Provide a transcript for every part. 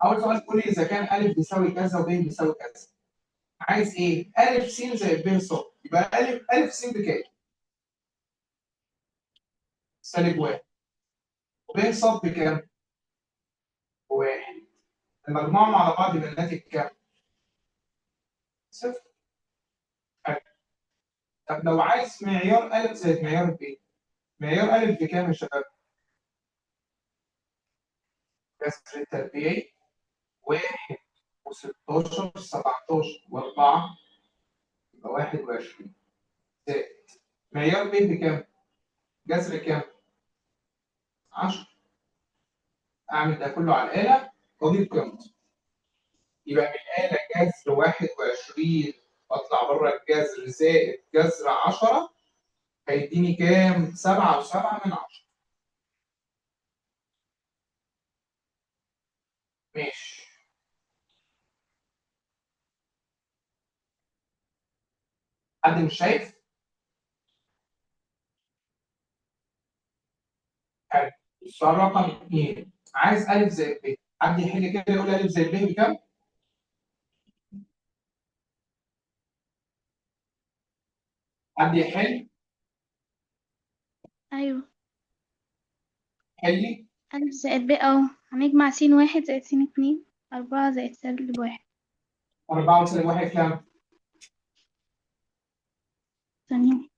اول سؤال تقول لي اذا كان ا بيساوي كذا وب بيساوي كذا. عايز ايه؟ ا س زائد ب ص. يبقى ا س بكام؟ -1. وب ص بكام؟ بواحد. المجموعهم على بعض يبقى الناتج كام؟ صفر. حلو. طب لو عايز معيار ا زائد معيار ب، معيار ا بكام يا شباب؟ كسر التربيعي 1 و16 17 و4 يبقى 21 زائد معيار ب بكام؟ جذر كام؟ 10. اعمل ده كله على الآلة واجيب قيمته. يبقى من الآلة جذر 21 واطلع بره الجذر زائد جذر 10 هيديني كام؟ 7.7. ماشي. حد مش شايف؟ حلو. السؤال رقم 2 عايز أ زائد ب. حد يحل كده يقول أ زائد ب بكام؟ حد يحل؟ أيوه. حلي. أ زائد ب أهو، هنجمع س 1 زائد س 2 4 زائد -1. 4 وسالب 1 كام؟ ثانية.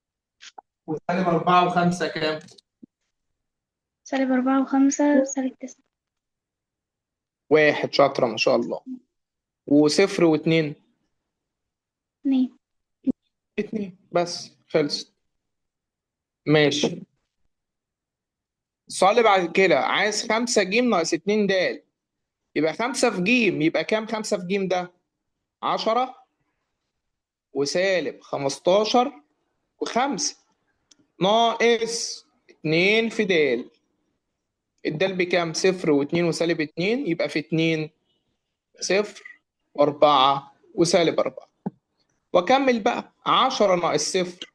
وسالب 4 و5 كام؟ -4 و5 -9. 1. شاطرة ما شاء الله. وصفر و2 2. 2 بس خلصت. ماشي. السؤال اللي بعد كده عايز 5 ج ناقص 2 د. يبقى 5 في ج يبقى كام 5 في ج ده؟ 10 وسالب 15 و5 ناقص 2 في د. الدال بكام؟ 0 و2 وسالب 2 يبقى في 2 0 و4 وسالب 4. واكمل بقى 10 ناقص 0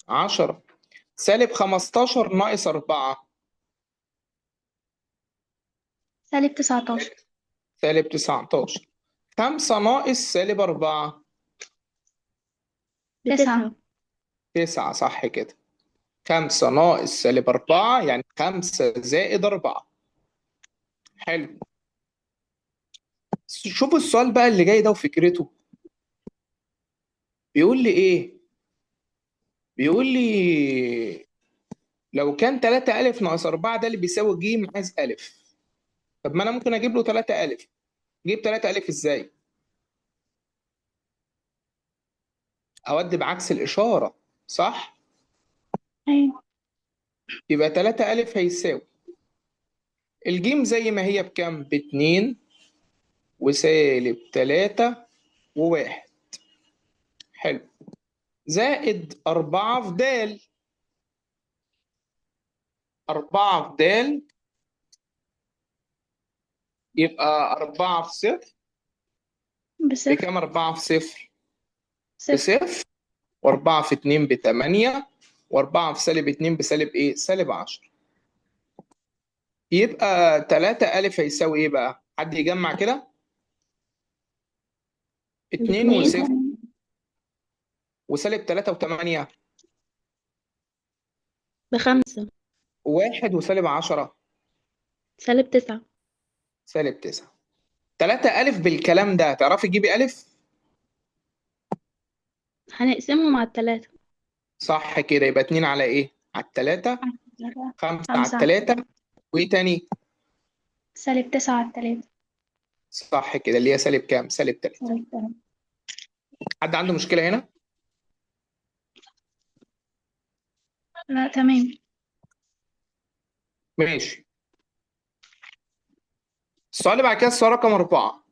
10 سالب 15 ناقص 4 -19. سالب 19. 5 ناقص سالب 4 9. 9. صح كده. 5 ناقص سالب 4 يعني 5 زائد 4. حلو. شوفوا السؤال بقى اللي جاي ده وفكرته. بيقول لي ايه؟ بيقول لي لو كان 3 ألف ناقص 4 ده اللي بيساوي ج عايز ألف. طب ما انا ممكن اجيب له 3 ألف. جيب 3 ألف ازاي؟ اودي بعكس الإشارة صح؟ أيوه. يبقى 3 ألف هيساوي الجيم زي ما هي بكام؟ ب2 وسالب 3 و1. حلو. زائد 4 في د. 4 في د يبقى 4 في صفر بصفر. بكام؟ 4 في صفر صفر. بصفر. و4 في 2 ب8. و4 في سالب 2 بسالب ايه؟ سالب 10. يبقى 3 ألف هيساوي ايه بقى؟ حد يجمع كده؟ 2 2 وصفر وسالب 3 و8 ب5 1 وسالب 10 -9. سالب 9. 3 ألف بالكلام ده تعرفي تجيبي ألف؟ هنقسمهم على 3. صح كده. يبقى 2 على ايه؟ على التلاتة. 5 على 5 على التلاتة. 3 وايه تاني؟ -9 على 3. صح كده اللي هي سالب كام؟ سالب 3. -3. حد عنده مشكلة هنا؟ لا تمام. ماشي. السؤال اللي بعد كده السؤال رقم 4.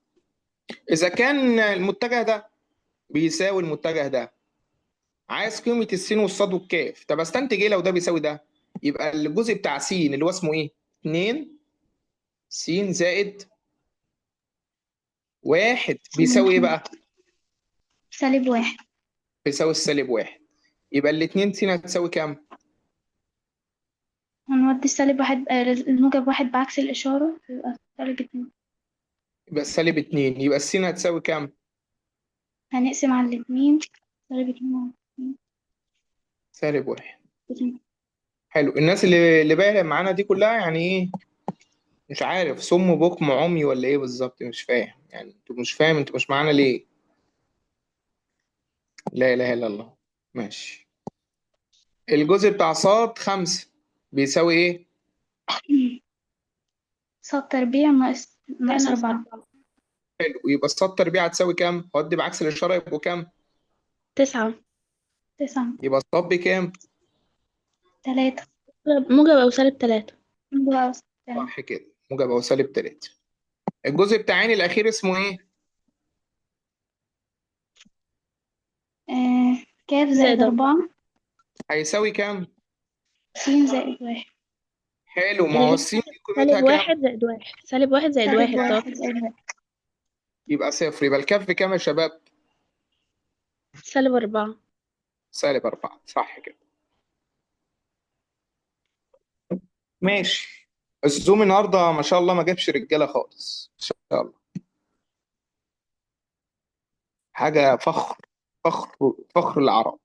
إذا كان المتجه ده بيساوي المتجه ده عايز قيمة السين والصاد والكاف. طب استنتج ايه لو ده بيساوي ده؟ يبقى الجزء بتاع س اللي هو اسمه ايه؟ 2 س زائد 1 بيساوي ايه بقى؟ -1. بيساوي السالب 1. يبقى الاتنين س هتساوي كام؟ هنودي السالب واحد الموجب واحد بعكس الإشارة يبقى سالب اتنين. يبقى سالب 2. يبقى السين هتساوي كام؟ هنقسم على الاتنين. سالب اتنين على اتنين سالب 1. اتنين. حلو. الناس اللي باقيه معانا دي كلها يعني ايه؟ مش عارف صم بكم عمي ولا ايه بالظبط، مش فاهم يعني. انتوا مش فاهم، انتوا مش معانا ليه؟ لا اله الا الله. ماشي. الجزء بتاع صاد 5 بيساوي ايه؟ صاد تربيع ناقص أربعة. حلو. يبقى صاد تربيع هتساوي كام؟ هودي بعكس الاشاره يبقوا كام؟ 9. تسعة. يبقى الصاد بكام؟ تلاتة. موجب أو سالب 3. بقى صح كده، موجب او سالب 3. الجزء بتاع عين الاخير اسمه ايه؟ كاف زائد زائد 4. 4. هيساوي كام؟ سين زائد واحد. حلو. ما اللي هو هي السين دي سالب قيمتها كام؟ 1 زائد 1. سالب 1 زائد سالب 1 واحد زائد واحد. يبقى صفر. يبقى الكف بكام يا شباب؟ سالب 4. سالب 4. صح كده. ماشي. الزوم النهارده ما شاء الله ما جابش رجاله خالص، ان شاء الله. حاجه فخر. فخر. فخر العرب.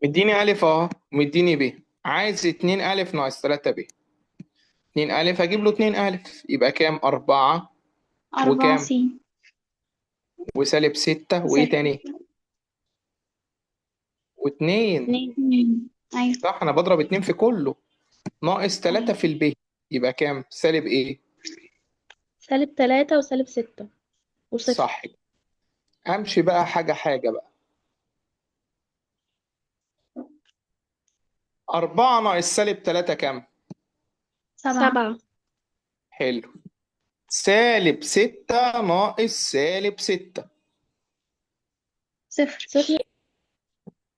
مديني الف اهو، مديني ب. عايز 2 الف ناقص 3 ب. 2 الف هجيب له 2 الف يبقى كام؟ 4. 4 وكام؟ سين. وسالب 6. وايه سالب تاني؟ و2. 2. أيوة. صح، انا بضرب 2 في كله. ناقص 3 في الب. يبقى كام؟ سالب ايه؟ سالب 3 وسالب 6 وصفر. صح كده. امشي بقى حاجه حاجه بقى. 4 ناقص سالب 3 كام؟ 7. 7. حلو. سالب 6 ناقص سالب 6. صفر. صفر.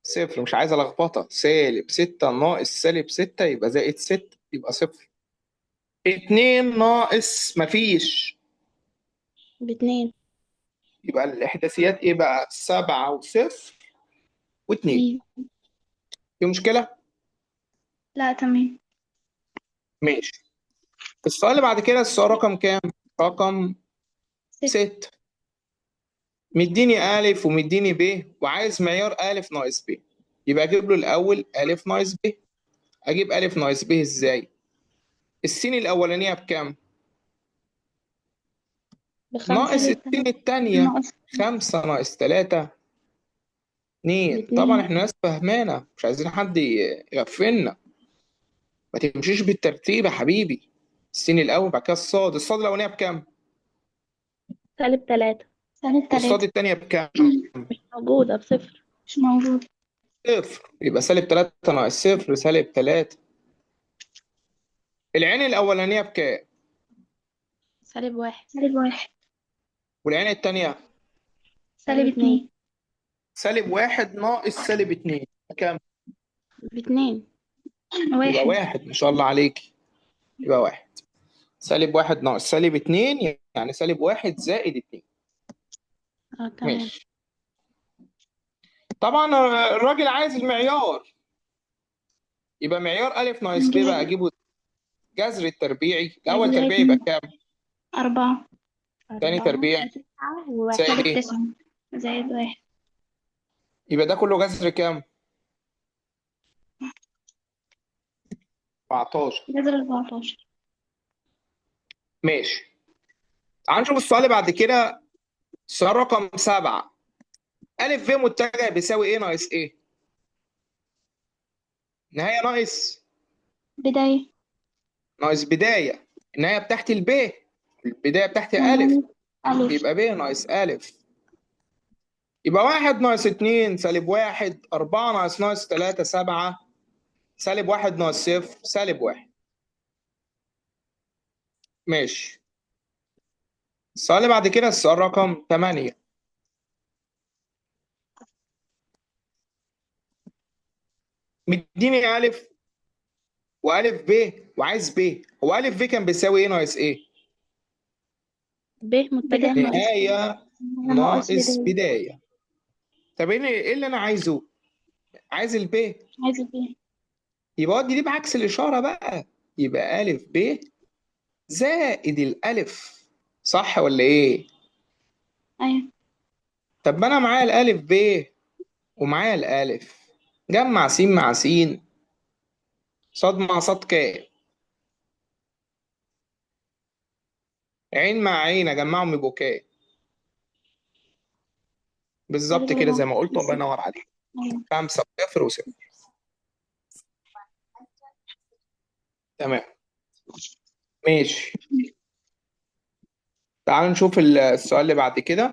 صفر. مش عايز لخبطة. سالب 6 ناقص سالب 6 يبقى زائد 6 يبقى صفر. 2 ناقص مفيش ب2. يبقى الإحداثيات إيه بقى؟ 7 وصفر و2. أيوة. في مشكلة؟ لا تمام. ماشي. السؤال اللي بعد كده، السؤال رقم كام؟ رقم ستة. 6. مديني ألف ومديني ب وعايز معيار ألف ناقص ب. يبقى أجيب له الأول ألف ناقص ب. أجيب ألف ناقص ب إزاي؟ السين الأولانية بكام؟ ب5. ناقص سالب السين 3 التانية. ناقص 5 ناقص 3 2. طبعا ب2. احنا ناس فاهمانة، مش عايزين حد يغفلنا. ما تمشيش بالترتيب يا حبيبي. السين الأول بعد كده الصاد. الصاد الأولانية بكام؟ سالب 3. سالب والصاد 3. التانية بكام؟ مش موجودة بصفر. مش موجود. صفر. يبقى سالب 3 ناقص صفر سالب 3. العين الأولانية بكام؟ سالب 1. سالب واحد. والعين التانية؟ سالب 2. سالب 1 ناقص سالب 2 بكام؟ ب2. يبقى واحد. 1. ما شاء الله عليك. يبقى 1. سالب 1 ناقص سالب 2 يعني سالب 1 زائد 2. تمام. ماشي. طبعا الراجل عايز المعيار. يبقى معيار ألف ناقص ب بقى أجيبه جذر التربيعي. الأول تربيعي يبقى كام؟ 4. تاني 4 تربيع و9 و1. زائد سالب إيه؟ 9 زائد واحد. يبقى ده كله جذر كام؟ 14. جذر 14. ماشي. تعال نشوف السؤال اللي بعد كده. السؤال رقم 7. ألف ب متجه بيساوي إيه ناقص إيه؟ نهاية ناقص بداية. ناقص بداية. النهاية بتاعت الب. البداية بتاعت ألف. ألف. يبقى ب ناقص ألف. يبقى 1 ناقص 2 سالب 1. 4 ناقص 3 7. سالب 1 ناقص صفر سالب 1. ماشي. السؤال اللي بعد كده، السؤال رقم 8. مديني ألف وألف ب وعايز ب. هو ألف ب كان بيساوي إيه ناقص إيه؟ ب متجه بداية. ناقص. نهاية ناقص ناقص بداية. بداية. طب إيه اللي أنا عايزه؟ عايز الب. عايزة ايه؟ يبقى ودي دي بعكس الإشارة بقى، يبقى ألف ب زائد الألف، صح ولا إيه؟ أيوة. طب ما أنا معايا الألف ب ومعايا الألف، جمع س مع س، صاد مع صاد كام؟ عين مع عين أجمعهم يبقوا كام؟ بالظبط سالب كده زي 4. ما قلت، الله ينور عليك. أيوة. 5 وصفر وصفر. تمام، ماشي. تعال نشوف السؤال اللي بعد كده.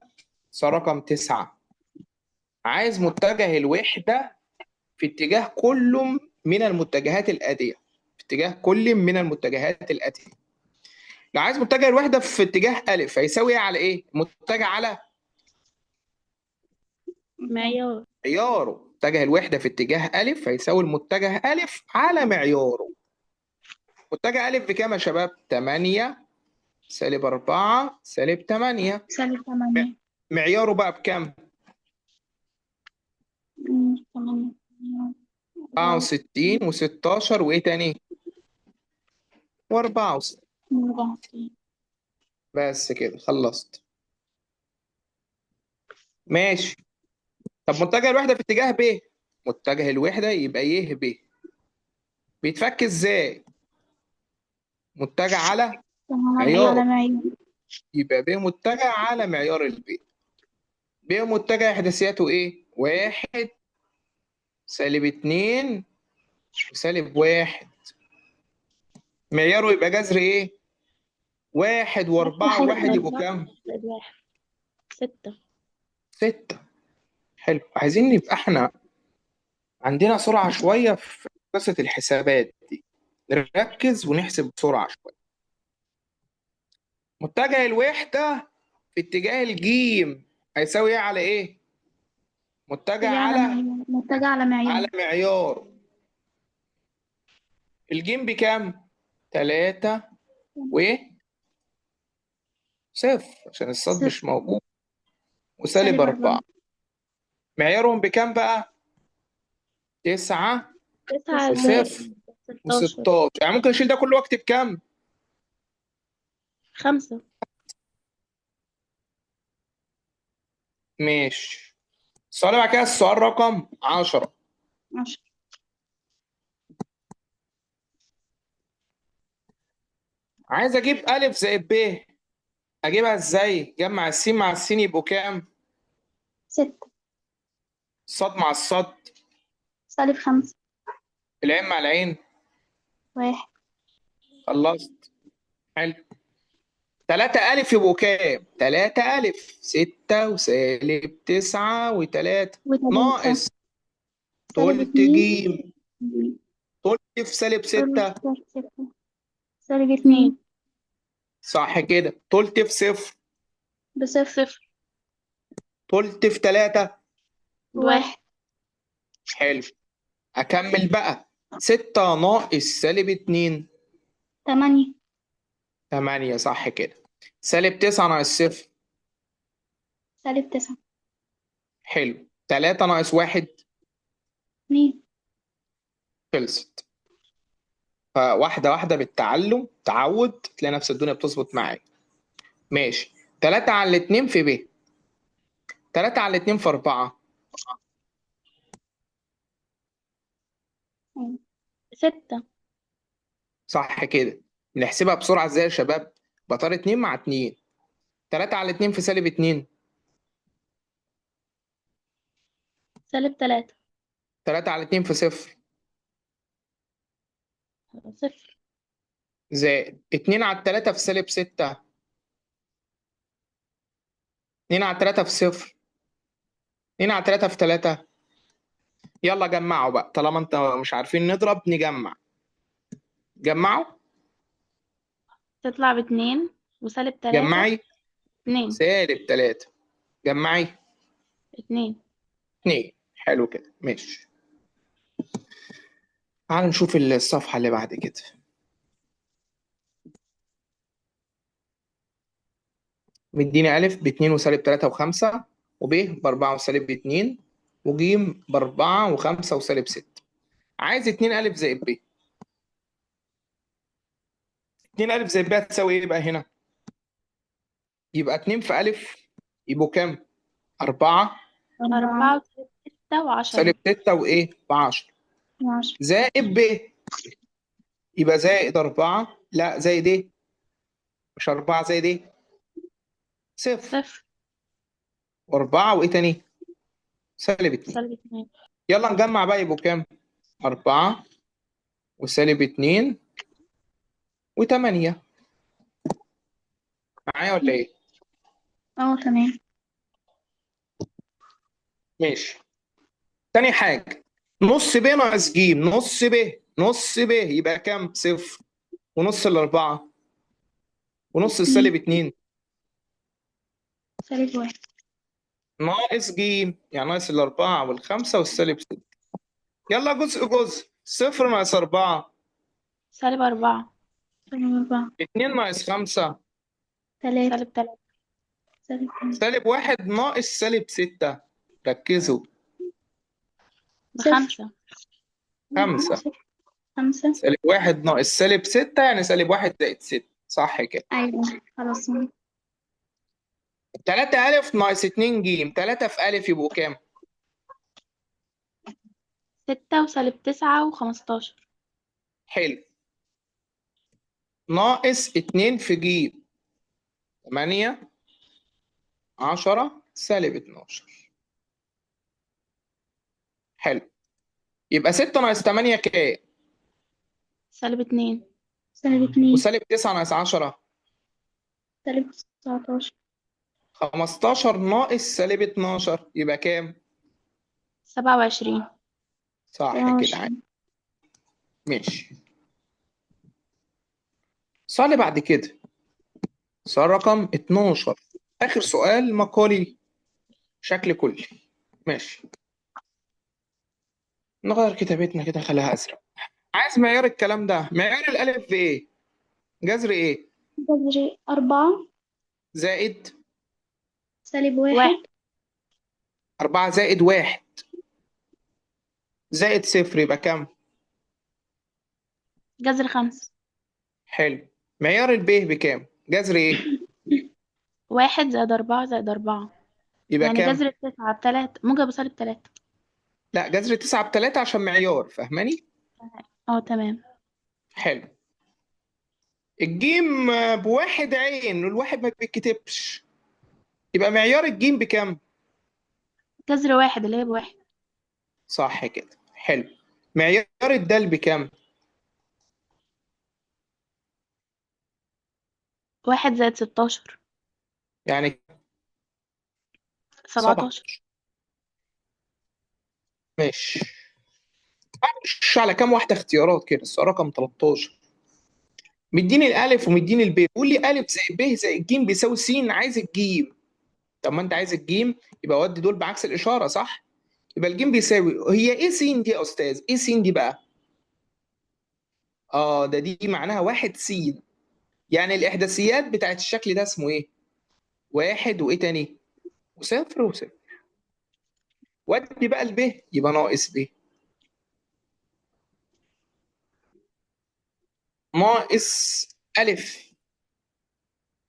سؤال رقم 9. عايز متجه الوحدة في اتجاه كل من المتجهات الآتية. في اتجاه كل من المتجهات الآتية. لو عايز متجه الوحدة في اتجاه ألف هيساوي إيه على إيه؟ متجه على معيار. معياره. متجه الوحدة في اتجاه ألف هيساوي المتجه ألف على معياره. متجه ألف بكام يا شباب؟ 8 سالب 4 سالب 8. سالب 8. معياره بقى بكام؟ 8. 64 و16 وإيه تاني؟ و64. 64. بس كده خلصت. ماشي. طب متجه الوحدة في اتجاه ب. متجه الوحدة يبقى ي ب. بيتفك ازاي؟ متجه على على معياره، معيار. يبقى ب متجه على معيار الب. ب متجه احداثياته ايه؟ 1 سالب 2 وسالب 1. معياره يبقى جذر ايه؟ 1 و4 واحد و1 يبقوا أربعة كام؟ زائد واحد 6. 6. حلو، عايزين نبقى احنا عندنا سرعة شوية في قصة الحسابات دي، نركز ونحسب بسرعة شوية. متجه الوحدة في اتجاه الجيم هيساوي ايه على ايه؟ متجه اتجاه على على معيار. متجه على معيار. معيار. الجيم بكام؟ 3 وايه؟ صفر عشان الصاد مش 0. موجود، وسالب سالب 4. 4. معيارهم بكام بقى؟ 9 9 وصفر زائد 16. و16. يعني ممكن اشيل ده كله واكتب كام؟ 5. ماشي. السؤال اللي بعد كده السؤال رقم 10. 10. عايز اجيب ألف زائد ب، اجيبها ازاي؟ جمع السين مع السين يبقوا كام؟ 6. الصاد مع الصاد، سالب 5. العين مع العين. 1. خلصت. حلو. 3 ألف يبقوا كام؟ 3 ألف 6 وسالب 9 و3 و3. ناقص سالب تلت 2. جيم تلت في سالب 6. سالب 6. سالب 2. 2. صح كده. تلت في صفر. بصفر. تلت في 3. بواحد. حلو. أكمل بقى. 6 ناقص سالب 2. 8. 8 صح كده. سالب 9 ناقص صفر. سالب 9. حلو. 3 ناقص 1. 2. خلصت. فواحدة واحدة بالتعلم تعود تلاقي نفس الدنيا بتظبط معاك. ماشي. 3 على 2 في ب. 3 على 2 في 4. 6. صح كده. نحسبها بسرعة ازاي يا شباب؟ بطار 2 مع 2. 3 على 2 في سالب 2. سالب 3. 3 على 2 في صفر. 0. زائد 2 على 3 في سالب 6. 2 على 3 في صفر. 2 على 3 في 3. يلا جمعوا بقى طالما انت مش عارفين نضرب نجمع. جمعوا. تطلع ب2 وسالب 3. جمعي. 2. سالب 3. جمعي. 2. 2. حلو كده ماشي. تعال نشوف الصفحة اللي بعد كده. مديني ألف باتنين وسالب 3 وخمسة، وب بأربعة وسالب 2، وج بأربعة وخمسة وسالب 6. عايز 2 ألف زائد ب. 2 ألف زائد ب هتساوي ايه بقى هنا؟ يبقى 2 في ألف يبقوا كام؟ 4 4 و6 و10. سالب 6 وايه؟ ب10 12. زائد ب. يبقى زائد 4. لا زائد ايه؟ مش 4 زائد ايه؟ 0 0 و4 وايه تاني؟ سالب 2. سالب 2. يلا نجمع بقى يبقوا كام؟ 4 وسالب 2 و8. معايا ولا ايه؟ تمام. ماشي. تاني حاجة، نص ب ناقص ج. نص ب يبقى كام؟ 0 ونص الأربعة ونص السالب 2 سالب 1. ناقص ج، يعني ناقص الأربعة والخمسة والسالب 6. يلا جزء. 0 ناقص 4 سالب 4. سالب 4. 2 ناقص 5 3. سالب 3. سالب 2. سالب 1 ناقص سالب 6. ركزوا. 5. 5. 5. سالب 1 ناقص سالب 6 يعني سالب 1 زائد 6. صح كده. أيوة خلاص. 3 ألف ناقص 2 ج. 3 في ألف يبقوا كام؟ 6 وسالب 9 و15. حلو. ناقص 2 في ج. 8 10 سالب 12. حلو. يبقى 6 ناقص 8 كام؟ سالب 2. سالب 2. وسالب 9 ناقص 10 سالب 19. 15 ناقص سالب 12 يبقى كام؟ 27. صح كده. ماشي. السؤال اللي بعد كده سؤال رقم 12. آخر سؤال مقالي شكل كلي. ماشي. نغير كتابتنا كده خليها أزرق. عايز معيار الكلام ده. معيار الألف بإيه؟ جذر إيه؟ جذر 4. زائد سالب 1. 1. 4 زائد 1 زائد 0 يبقى كام؟ جذر 5. حلو. معيار الب بكام؟ جذر إيه؟ 1 زائد 4 زائد 4. يبقى يعني كام؟ جذر 9 ب3 موجب سالب 3. لا جذر 9 ب3 عشان معيار، فاهماني؟ تمام. حلو. الجيم بواحد عين والواحد ما بيتكتبش، يبقى معيار الجيم بكام؟ جذر 1 اللي هي ب1. صح كده. حلو. معيار الدال بكام؟ 1 زائد 16. يعني 7. 17. ماشي. مش على كام واحدة اختيارات كده. السؤال رقم 13 مديني الألف ومديني الب، بيقول لي ألف زائد ب زائد ج بيساوي س. عايز الجيم. طب ما أنت عايز الجيم يبقى ودي دول بعكس الإشارة، صح؟ يبقى الجيم بيساوي، هي إيه س دي يا أستاذ؟ إيه س دي بقى؟ دي معناها واحد س. يعني الإحداثيات بتاعت الشكل ده اسمه إيه؟ واحد وإيه تاني؟ وصفر وصفر. ودي بقى الب يبقى ناقص ب ناقص ألف.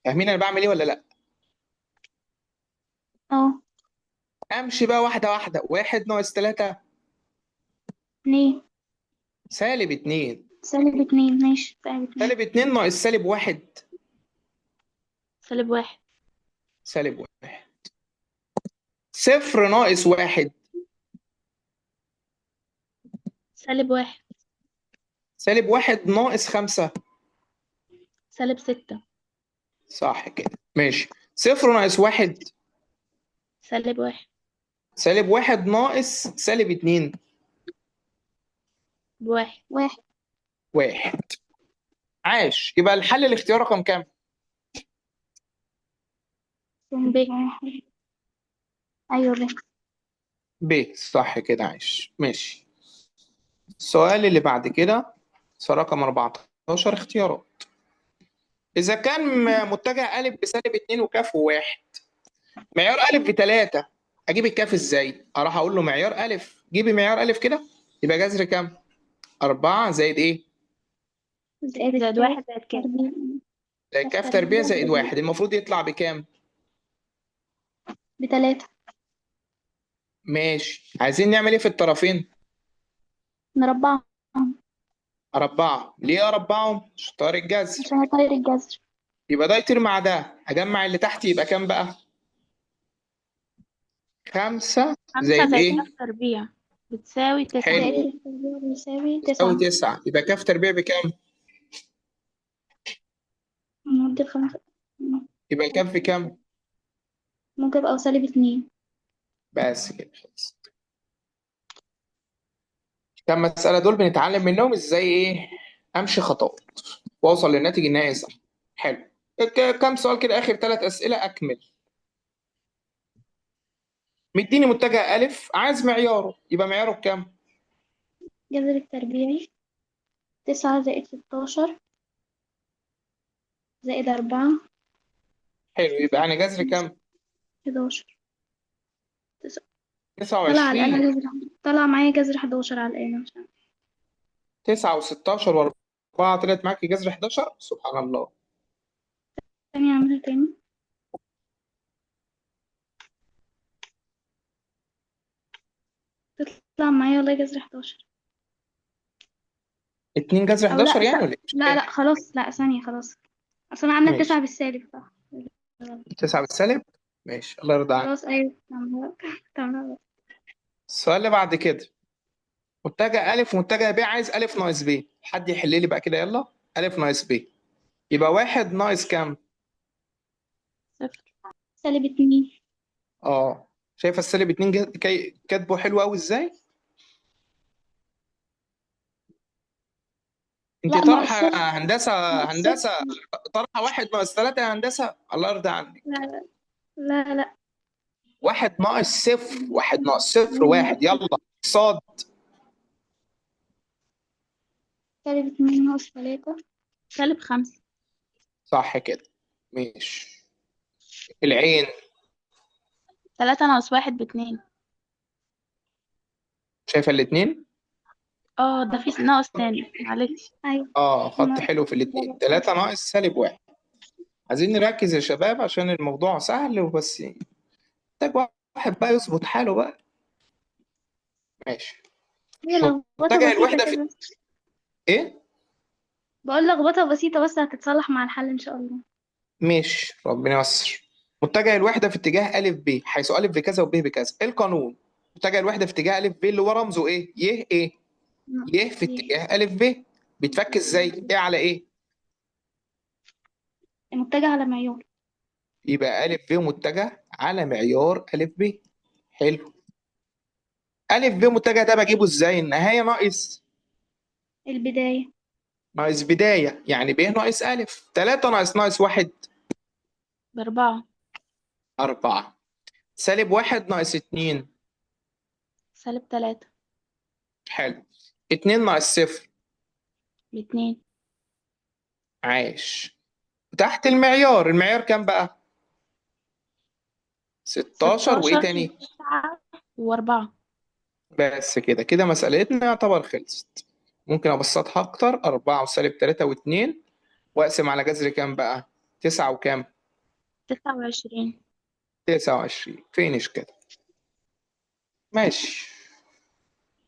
فاهمين أنا بعمل إيه ولا لأ؟ اه. أمشي بقى واحدة واحدة. واحد ناقص 3 2. سالب 2. سالب 2. ماشي. سالب 2. سالب 2 ناقص سالب 1 سالب 1. سالب 1. صفر ناقص 1 سالب 1. سالب 1 ناقص 5. سالب 6. صح كده. ماشي. صفر ناقص 1 سالب 1. سالب 1 ناقص سالب 2. ب1. 1. 1. عاش. يبقى الحل الاختيار رقم كام؟ ب. أيوة ب. ب. صح كده. عاش. ماشي. السؤال اللي بعد كده سؤال رقم 14. اختيارات. إذا كان متجه أ بسالب 2 وكاف وواحد، معيار أ ب3، أجيب الكاف إزاي؟ أروح أقول له معيار أ، جيبي معيار أ كده، يبقى جذر كام؟ 4 زائد إيه؟ زائد زائد واحد زائد كام؟ تربيع. زائد كاف تربيع زائد 1. المفروض يطلع بكام؟ ب3. ماشي. عايزين نعمل إيه في الطرفين؟ نربعهم أربعة. ليه أربعهم؟ عشان طارق الجذر. عشان أطير الجذر. يبقى ده يطير مع ده، أجمع اللي تحت يبقى كام بقى؟ 5 5 زائد زائد إيه؟ كام تربيع بتساوي 9. حلو. زائد التربيع بيساوي تساوي 9. 9. يبقى كاف تربيع بكام؟ نودي الخمسة. يبقى الكاف بكام؟ ممكن يبقى -2. بس كده خلاص. كم مسألة دول بنتعلم منهم ازاي ايه امشي خطوات واوصل للناتج النهائي صح. حلو. كم سؤال كده، اخر 3 اسئلة اكمل. مديني متجه الف، عايز معياره، يبقى معياره بكام؟ جذر التربيعي 9 زائد 16 زائد 4 حلو. يبقى يعني جذر كام؟ 11. طلع على 29. الآلة جذر. طلع معايا جذر 11 على الآلة مش عارفة. 9 و16 و4 طلعت معاك جذر 11. سبحان الله. تاني أعملها تاني. تطلع معايا والله جذر 11. 2 جذر أو لا 11 يعني ولا ايه؟ مش لا فاهم. لا خلاص، لا ثانية خلاص. أصل أنا عاملة 9 ماشي. بالسالب صح. 9 بالسالب. ماشي، الله يرضى عنك. خلاص أيوة تمام تمام. السؤال اللي بعد كده، متجه ألف ومتجه ب، عايز ألف ناقص ب. حد يحل لي بقى كده يلا. ألف ناقص ب يبقى 1 ناقص كام؟ 0. -2. اه. شايفه السالب 2 كاتبه حلو قوي ازاي؟ انت لا ناقص طرحه 0. هندسه. ناقص 0. هندسه. طرحه 1 ناقص 3 يا هندسه، الله يرضى عنك. لا لا لا. 1 ناقص 0. 1 ناقص 0 1. يلا. صاد. -2 ناقص 3. -5. صح كده. ماشي. العين. 3 ناقص 1 ب2. شايفه الاثنين. اه ده في ناقص تاني معلش. أيوة اه، خط ناقص حلو في الاثنين. 3 ناقص سالب 1. عايزين نركز يا شباب عشان الموضوع سهل وبس. محتاج واحد بقى يظبط حاله بقى. ماشي. هي لخبطة متجه بسيطة الوحدة في كده. ايه؟ بقول لخبطة بسيطة بس هتتصلح مع الحل إن شاء الله. ماشي، ربنا ييسر. متجه الوحدة في اتجاه أ ب، حيث أ بكذا وب بكذا. ايه القانون؟ متجه الوحدة في اتجاه أ ب اللي هو رمزه ايه؟ ي ايه؟ ي في يه. اتجاه أ ب. بيتفك ازاي؟ ايه على ايه؟ متجه على معيار. يبقى أ ب متجه على معيار أ ب. حلو. أ ب متجه ده بجيبه ازاي؟ النهاية ناقص البداية. بداية، يعني ب ناقص أ. 3 ناقص 1. ب4. 4. سالب 1 ناقص 2. -3. حلو. 2 ناقص 0. ب2. عاش. تحت المعيار، المعيار كام بقى؟ 16 وايه 16 تاني؟ و9 و4. بس كده كده مسألتنا يعتبر خلصت. ممكن ابسطها اكتر. 4 وسالب 3 و2 واقسم على جذر كام بقى؟ 9 وكام؟ 29. 29. فينش كده. ماشي.